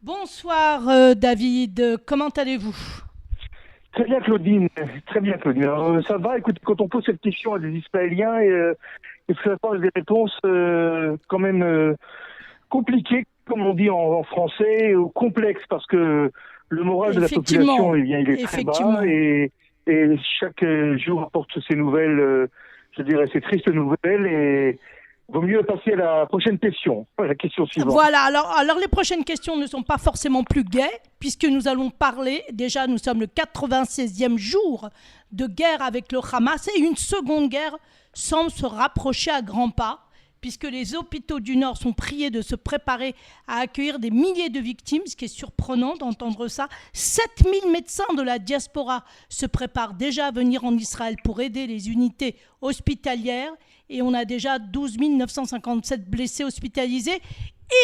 Bonsoir David, comment allez-vous? Très bien, Claudine. Très bien, Claudine. Ça va, écoute, quand on pose cette question à des Israéliens, il faut avoir des réponses quand même compliquées, comme on dit en français, ou complexes, parce que le moral de la population, Effectivement, eh bien, il est très bas, effectivement. et chaque jour apporte ces nouvelles, je dirais, ces tristes nouvelles, et vaut mieux passer à la prochaine question, la question suivante. Voilà, alors les prochaines questions ne sont pas forcément plus gaies, puisque nous allons parler, déjà nous sommes le 96e jour de guerre avec le Hamas, et une seconde guerre semble se rapprocher à grands pas, puisque les hôpitaux du Nord sont priés de se préparer à accueillir des milliers de victimes, ce qui est surprenant d'entendre ça. 7000 médecins de la diaspora se préparent déjà à venir en Israël pour aider les unités hospitalières, et on a déjà 12 957 blessés hospitalisés.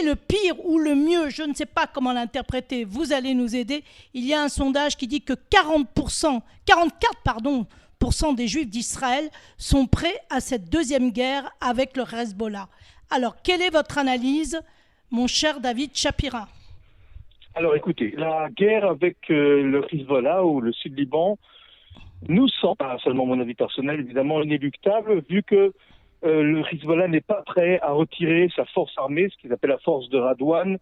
Et le pire ou le mieux, je ne sais pas comment l'interpréter, vous allez nous aider. Il y a un sondage qui dit que 40%, 44 pardon, des juifs d'Israël sont prêts à cette deuxième guerre avec le Hezbollah. Alors, quelle est votre analyse, mon cher David Shapira? Alors écoutez, la guerre avec le Hezbollah ou le Sud-Liban nous semble, pas seulement mon avis personnel, évidemment inéluctable, vu que le Hezbollah n'est pas prêt à retirer sa force armée, ce qu'ils appellent la force de Radouane,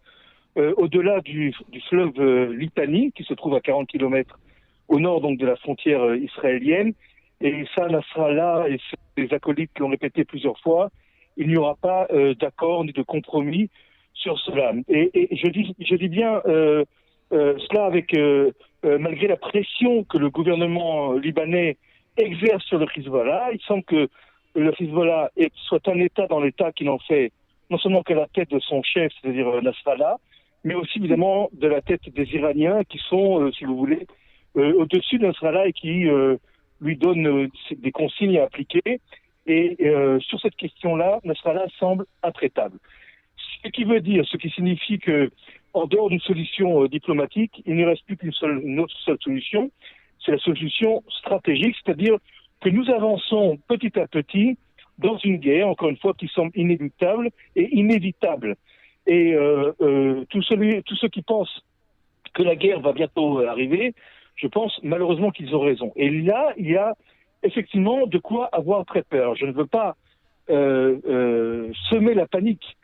au-delà du fleuve Litani, qui se trouve à 40 kilomètres au nord donc de la frontière israélienne. Et ça, Nasrallah et ses acolytes l'ont répété plusieurs fois, il n'y aura pas d'accord ni de compromis sur cela. Et je dis bien cela avec malgré la pression que le gouvernement libanais exerce sur le Hezbollah. Il semble que le Hezbollah soit un État dans l'État qui n'en fait non seulement qu'à la tête de son chef, c'est-à-dire Nasrallah, mais aussi évidemment de la tête des Iraniens qui sont, si vous voulez, au-dessus de Nasrallah et qui lui donnent des consignes à appliquer. Et sur cette question-là, Nasrallah semble intraitable. Ce qui signifie que, en dehors d'une solution diplomatique, il ne reste plus une autre seule solution, c'est la solution stratégique, c'est-à-dire que nous avançons petit à petit dans une guerre, encore une fois, qui semble inéluctable et inévitable. Et tous ceux qui pensent que la guerre va bientôt arriver, je pense malheureusement qu'ils ont raison. Et là, il y a effectivement de quoi avoir très peur. Je ne veux pas semer la panique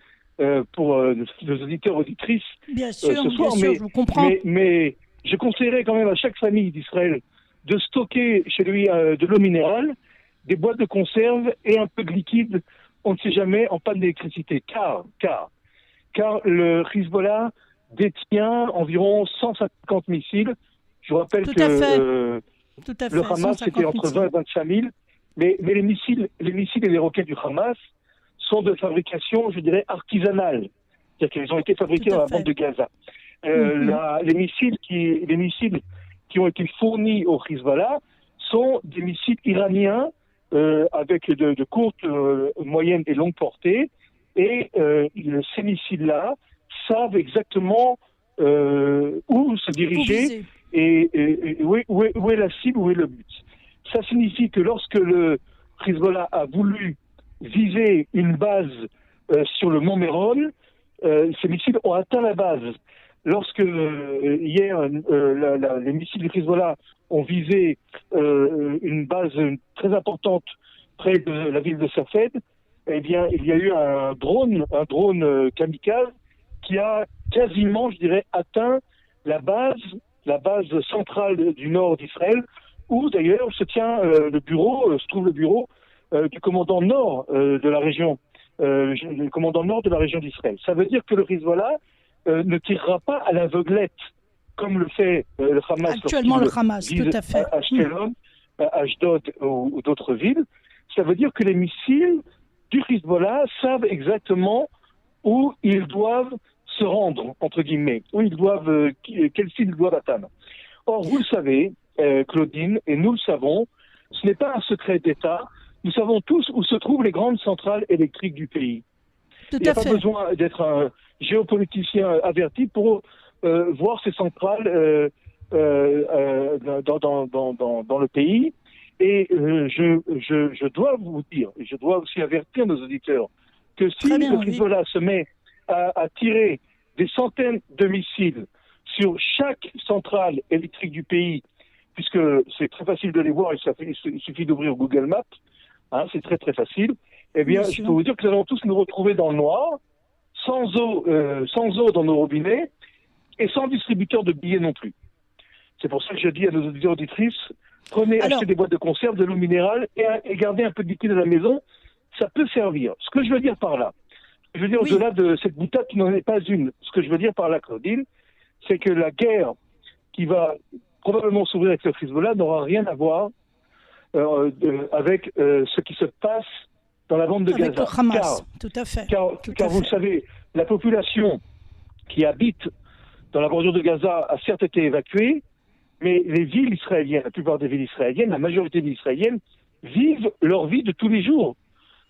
pour nos auditeurs auditrices ce Bien soir, sûr, je vous comprends. mais je conseillerais quand même à chaque famille d'Israël de stocker chez lui de l'eau minérale, des boîtes de conserve et un peu de liquide, on ne sait jamais, en panne d'électricité. Car le Hezbollah détient environ 150 missiles. Je vous rappelle Tout que à fait, tout à le fait, Hamas, c'était 150 entre 20 missiles. et 25 000. Mais les missiles et les roquettes du Hamas sont de fabrication, je dirais, artisanale. C'est-à-dire qu'ils ont été Tout fabriqués dans à la bande fait. de Gaza. Mhm. Les missiles qui ont été fournis au Hezbollah sont des missiles iraniens avec de courtes, moyennes et longues portées. Et ces missiles-là savent exactement où se Vous diriger visez. et où est la cible, où est le but. Ça signifie que lorsque le Hezbollah a voulu viser une base sur le mont Meron, ces missiles ont atteint la base. Lorsque hier, les missiles du Hezbollah ont visé une base très importante près de la ville de Safed, eh bien, il y a eu un drone kamikaze qui a quasiment, je dirais, atteint la base, la base centrale du nord d'Israël, où d'ailleurs se trouve le bureau du commandant nord de la région, le commandant nord de la région d'Israël. Ça veut dire que le Hezbollah ne tirera pas à l'aveuglette, comme le fait le Hamas Actuellement, le lorsqu'il Hamas, tout vise à fait. Ashkelon, Ashdod ou d'autres villes. Ça veut dire que les missiles du Hezbollah savent exactement où ils doivent se rendre, entre guillemets, quelle cible ils doivent atteindre. Or, vous le savez, Claudine, et nous le savons, ce n'est pas un secret d'État. Nous savons tous où se trouvent les grandes centrales électriques du pays. Tout Il n'y a à pas fait. besoin d'être un géopoliticien averti pour voir ces centrales dans le pays. Et je dois vous dire, et je dois aussi avertir nos auditeurs, que Très si le bien, oui. Hezbollah se met à tirer des centaines de missiles sur chaque centrale électrique du pays, puisque c'est très facile de les voir, il suffit d'ouvrir Google Maps, hein, c'est très très facile, eh bien, je peux vous dire que nous allons tous nous retrouver dans le noir, sans eau dans nos robinets, et sans distributeur de billets non plus. C'est pour ça que je dis à nos auditeurs et auditrices, achetez des boîtes de conserve, de l'eau minérale, et gardez un peu de liquide à la maison, ça peut servir. Ce que je veux dire par là, au-delà de cette boutade qui n'en est pas une, ce que je veux dire par là, Claudine, c'est que la guerre qui va probablement s'ouvrir avec le Hezbollah n'aura rien à voir avec ce qui se passe dans la bande de Gaza. Avec le Hamas, tout à fait. Car vous le savez, la population qui habite dans la bordure de Gaza a certes été évacuée, mais les villes israéliennes, la plupart des villes israéliennes, la majorité des israéliennes, vivent leur vie de tous les jours.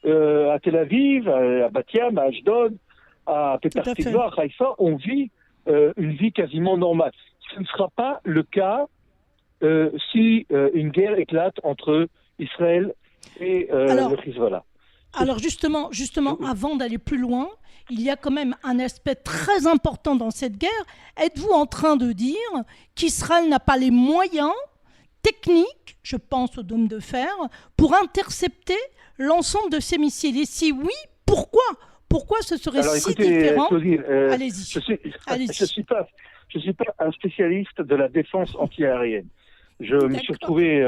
À Tel Aviv, à Bat Yam, à Ashdod, à Petah Tikva, à Haïfa, on vit une vie quasiment normale. Ce ne sera pas le cas si une guerre éclate entre Israël et le Hezbollah. Alors justement, avant d'aller plus loin, il y a quand même un aspect très important dans cette guerre. Êtes-vous en train de dire qu'Israël n'a pas les moyens techniques, je pense au dôme de fer, pour intercepter l'ensemble de ces missiles? Et si oui, pourquoi ce serait différent? Claudine, allez-y. Je suis pas un spécialiste de la défense antiaérienne. Je me suis retrouvé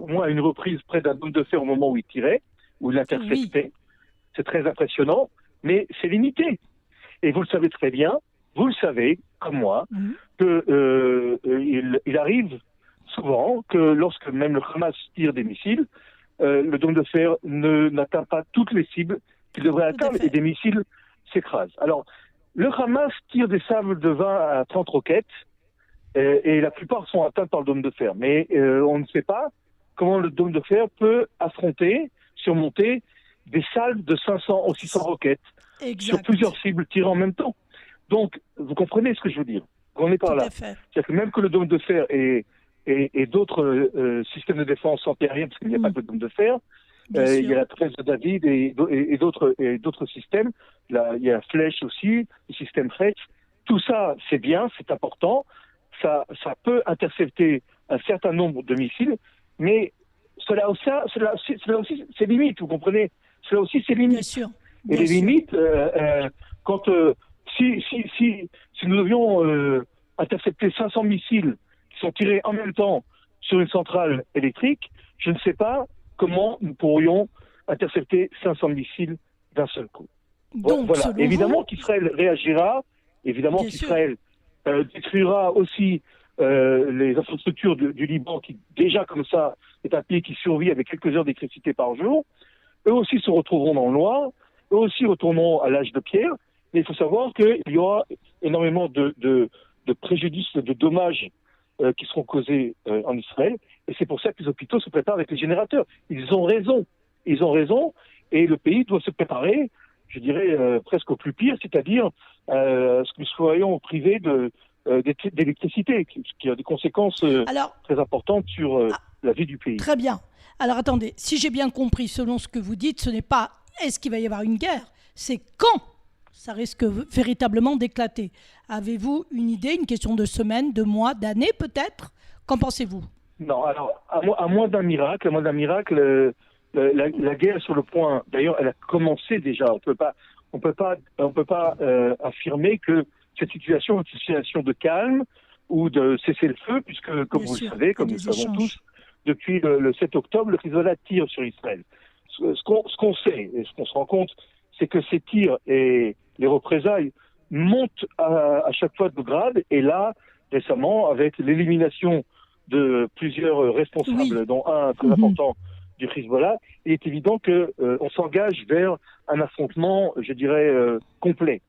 moi à une reprise près d'un dôme de fer au moment où il tirait, où il interceptait. Oui. C'est très impressionnant, mais c'est limité. Et vous le savez très bien, vous le savez, comme moi, que il arrive souvent que lorsque même le Hamas tire des missiles, le dôme de fer n'atteint pas toutes les cibles qu'il devrait atteindre et des missiles s'écrasent. Alors, le Hamas tire des sables de 20 à 30 roquettes et la plupart sont atteintes par le dôme de fer. Mais on ne sait pas comment le dôme de fer peut surmonter des salves de 500 ou 600 roquettes sur plusieurs cibles tirées en même temps. Donc, vous comprenez ce que je veux dire. On est par là. C'est-à-dire que même que le dôme de fer et d'autres systèmes de défense antiaérienne, parce qu'il n'y a pas que le dôme de fer, il y a la tresse de David et d'autres systèmes. Là, il y a Flèche aussi, le système Fletch. Tout ça, c'est bien, c'est important. Ça peut intercepter un certain nombre de missiles, mais cela aussi, c'est limite, vous comprenez? Cela aussi, c'est limite. Bien sûr. Et les limites, si nous devions intercepter 500 missiles qui sont tirés en même temps sur une centrale électrique, je ne sais pas comment nous pourrions intercepter 500 missiles d'un seul coup. Donc, voilà. Évidemment qu'Israël réagira, évidemment qu'Israël détruira aussi les infrastructures du Liban, qui déjà comme ça est un pays qui survit avec quelques heures d'électricité par jour. Eux aussi se retrouveront dans le noir, eux aussi retourneront à l'âge de pierre, mais il faut savoir qu'il y aura énormément de préjudices, de dommages qui seront causés en Israël, et c'est pour ça que les hôpitaux se préparent avec les générateurs. Ils ont raison, et le pays doit se préparer, je dirais, presque au plus pire, c'est-à-dire à ce que nous soyons privés d'électricité, qui a des conséquences très importantes sur la vie du pays. Très bien. Alors attendez, si j'ai bien compris, selon ce que vous dites, ce n'est pas est-ce qu'il va y avoir une guerre, c'est quand ça risque véritablement d'éclater. Avez-vous une idée, une question de semaines, de mois, d'années peut-être? Qu'en pensez-vous? Non, alors, à moins d'un miracle, la guerre sur le point, d'ailleurs, elle a commencé déjà. On peut pas affirmer que cette situation est une situation de calme ou de cessez-le-feu, puisque, comme vous le savez, comme nous le savons tous, depuis le 7 octobre, le Hezbollah tire sur Israël. Ce qu'on sait, et ce qu'on se rend compte, c'est que ces tirs et les représailles montent à chaque fois de grade, et là, récemment, avec l'élimination de plusieurs responsables, dont un très important du Hezbollah, il est évident qu'on s'engage vers un affrontement, je dirais, complet.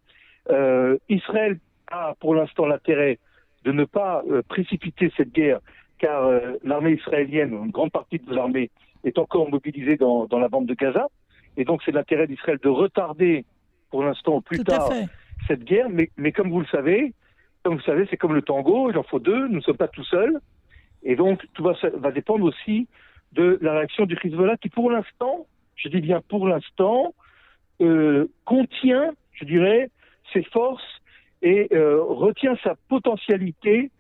Israël a pour l'instant l'intérêt de ne pas précipiter cette guerre, car l'armée israélienne, une grande partie de l'armée, est encore mobilisée dans la bande de Gaza, et donc c'est l'intérêt d'Israël de retarder pour l'instant au plus tard cette guerre, mais comme vous le savez, c'est comme le tango, il en faut deux, nous ne sommes pas tout seuls, et donc tout va dépendre aussi de la réaction du Hezbollah qui pour l'instant, je dis bien pour l'instant, contient, je dirais, ses forces et retient sa potentialité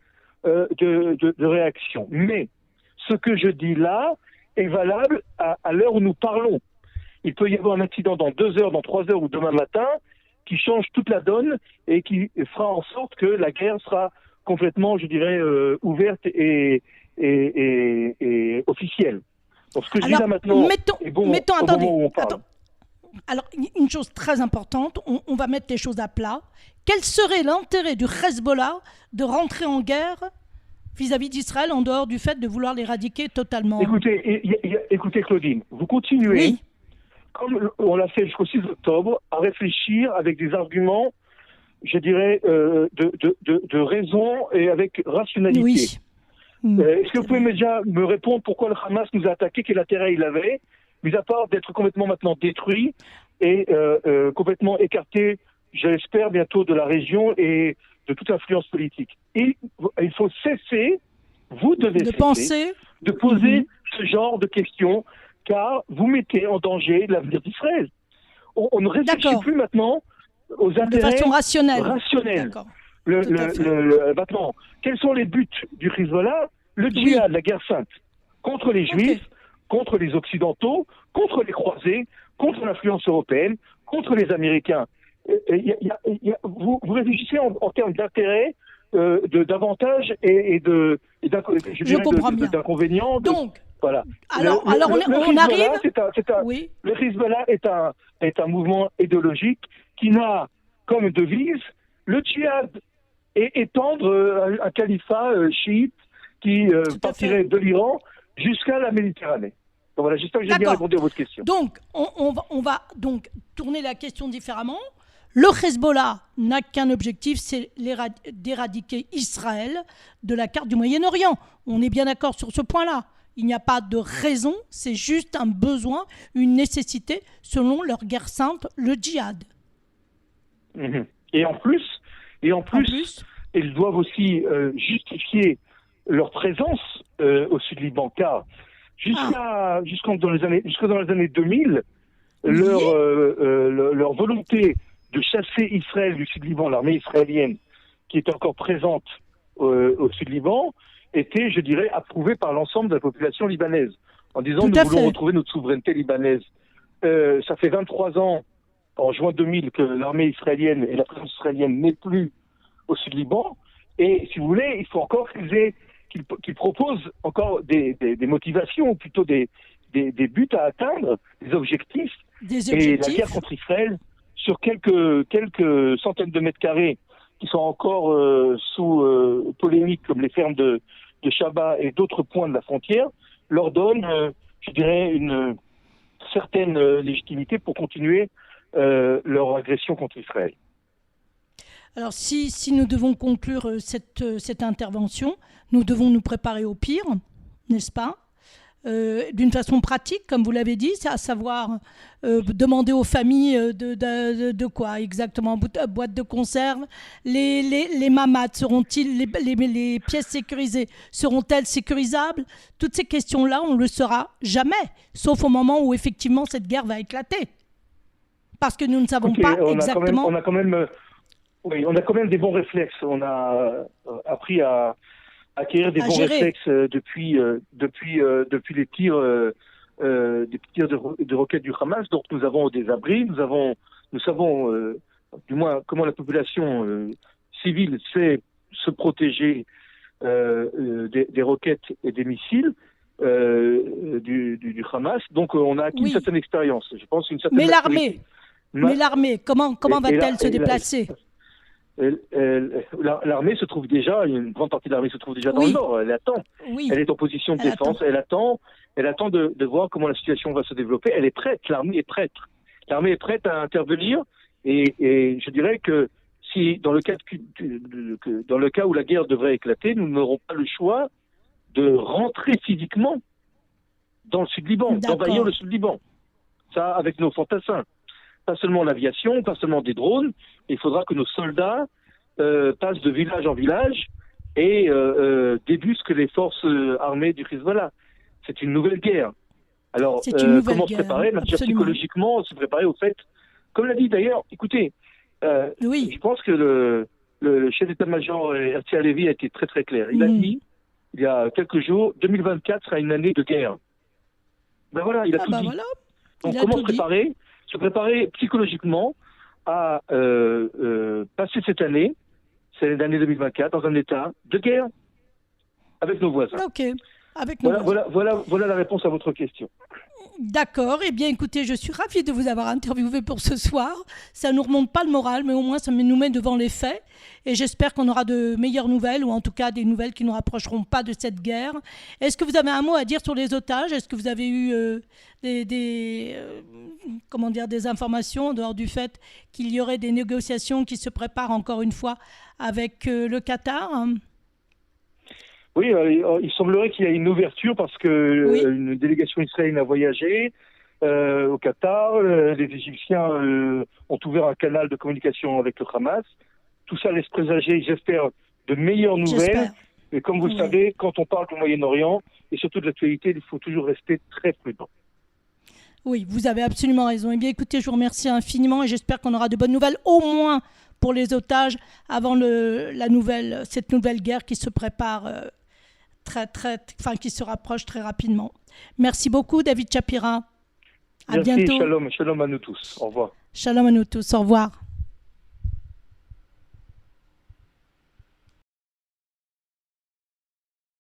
de réaction. Mais ce que je dis là est valable à l'heure où nous parlons. Il peut y avoir un accident dans 2 heures, dans 3 heures ou demain matin qui change toute la donne et qui fera en sorte que la guerre sera complètement, je dirais, ouverte et officielle. Donc ce que je dis là maintenant est bon au moment où on parle. Alors, une chose très importante, on va mettre les choses à plat. Quel serait l'intérêt du Hezbollah de rentrer en guerre vis-à-vis d'Israël en dehors du fait de vouloir l'éradiquer totalement? Écoutez Claudine, vous continuez, comme on l'a fait jusqu'au 6 octobre, à réfléchir avec des arguments, je dirais, de raison et avec rationalité. Oui. Est-ce que vous pouvez déjà me répondre pourquoi le Hamas nous a attaqué, quel intérêt il avait, mis à part d'être complètement maintenant détruit et complètement écarté, j'espère, bientôt de la région et de toute influence politique. Et il faut cesser, vous devez cesser de poser ce genre de questions, car vous mettez en danger l'avenir d'Israël. On ne réfléchit plus maintenant aux intérêts de façon rationnelle. Maintenant, quels sont les buts du Hezbollah? Le djihad, la guerre sainte, contre les Juifs, contre les Occidentaux, contre les croisés, contre l'influence européenne, contre les Américains. Vous réfléchissez en termes d'intérêt, d'avantages et d'inconvénients. Donc, voilà. on arrive. Le Hezbollah est un mouvement idéologique qui n'a comme devise le djihad et étendre un califat chiite qui partirait de l'Iran jusqu'à la Méditerranée. Donc voilà, j'espère que j'ai bien répondu à votre question. Donc, on va donc tourner la question différemment. Le Hezbollah n'a qu'un objectif, c'est d'éradiquer Israël de la carte du Moyen-Orient. On est bien d'accord sur ce point-là. Il n'y a pas de raison, c'est juste un besoin, une nécessité, selon leur guerre sainte, le djihad. Et en plus, ils doivent aussi justifier leur présence au Sud-Liban, car jusqu'en dans les années 2000, leur volonté de chasser Israël du Sud-Liban, l'armée israélienne qui est encore présente au Sud-Liban, était, je dirais, approuvée par l'ensemble de la population libanaise, en disant nous voulons retrouver notre souveraineté libanaise. Ça fait 23 ans, en juin 2000, que l'armée israélienne et la présence israélienne n'est plus au Sud-Liban, et si vous voulez, il faut encore qu'ils proposent encore des motivations, ou plutôt des buts à atteindre, des objectifs. Et la guerre contre Israël, sur quelques centaines de mètres carrés qui sont encore sous polémique, comme les fermes de Shabbat et d'autres points de la frontière, leur donne, je dirais, une certaine légitimité pour continuer leur agression contre Israël. Alors, si nous devons conclure cette intervention, nous devons nous préparer au pire, n'est-ce pas ? D'une façon pratique, comme vous l'avez dit, c'est à savoir demander aux familles de quoi exactement, boîte de conserve, les mamades seront-ils, les pièces sécurisées seront-elles sécurisables? Toutes ces questions-là, on ne le saura jamais, sauf au moment où effectivement cette guerre va éclater. Parce que nous ne savons pas exactement... On a quand même des bons réflexes. On a appris à acquérir des bons réflexes depuis les tirs de roquettes du Hamas. Donc nous avons des abris, nous savons du moins comment la population civile sait se protéger des roquettes et des missiles du Hamas. Donc on a acquis une certaine expérience. Je pense une certaine maturité. Mais l'armée, comment va-t-elle se déplacer? L'armée se trouve déjà, une grande partie de l'armée se trouve déjà dans le nord. Elle attend. Elle est en position de défense. Elle attend de voir comment la situation va se développer. Elle est prête. L'armée est prête. L'armée est prête à intervenir. Et je dirais que si dans le cas où la guerre devrait éclater, nous n'aurons pas le choix de rentrer physiquement dans le Sud-Liban, d'envahir le Sud-Liban. Ça, avec nos fantassins. Pas seulement l'aviation, pas seulement des drones. Il faudra que nos soldats passent de village en village et débusquent les forces armées du Hezbollah. C'est une nouvelle guerre. Alors, comment se préparer? Psychologiquement, se préparer au fait, comme l'a dit d'ailleurs, écoutez, Oui. Je pense que le chef d'état-major Herzi Halevi a été très très clair. Il a dit, il y a quelques jours, 2024 sera une année de guerre. Ben voilà, il a tout dit. Voilà. Donc comment se préparer? Se préparer psychologiquement à passer cette année, c'est l'année 2024, dans un état de guerre avec nos voisins. Ok, avec nos voisins. Voilà la réponse à votre question. D'accord, eh bien écoutez, je suis ravie de vous avoir interviewé pour ce soir. Ça ne nous remonte pas le moral, mais au moins ça nous met devant les faits. Et j'espère qu'on aura de meilleures nouvelles, ou en tout cas des nouvelles qui ne nous rapprocheront pas de cette guerre. Est-ce que vous avez un mot à dire sur les otages? Est-ce que vous avez eu des informations en dehors du fait qu'il y aurait des négociations qui se préparent encore une fois avec le Qatar? Oui, il semblerait qu'il y ait une ouverture parce que une délégation israélienne a voyagé au Qatar. Les Égyptiens ont ouvert un canal de communication avec le Hamas. Tout ça laisse présager, j'espère, de meilleures nouvelles. Mais comme vous le savez, quand on parle du Moyen-Orient, et surtout de l'actualité, il faut toujours rester très prudent. Oui, vous avez absolument raison. Eh bien, écoutez, je vous remercie infiniment et j'espère qu'on aura de bonnes nouvelles, au moins pour les otages, avant cette nouvelle guerre qui se prépare qui se rapproche très rapidement. Merci beaucoup, David Shapira. À bientôt. Shalom à nous tous. Au revoir. Shalom à nous tous. Au revoir.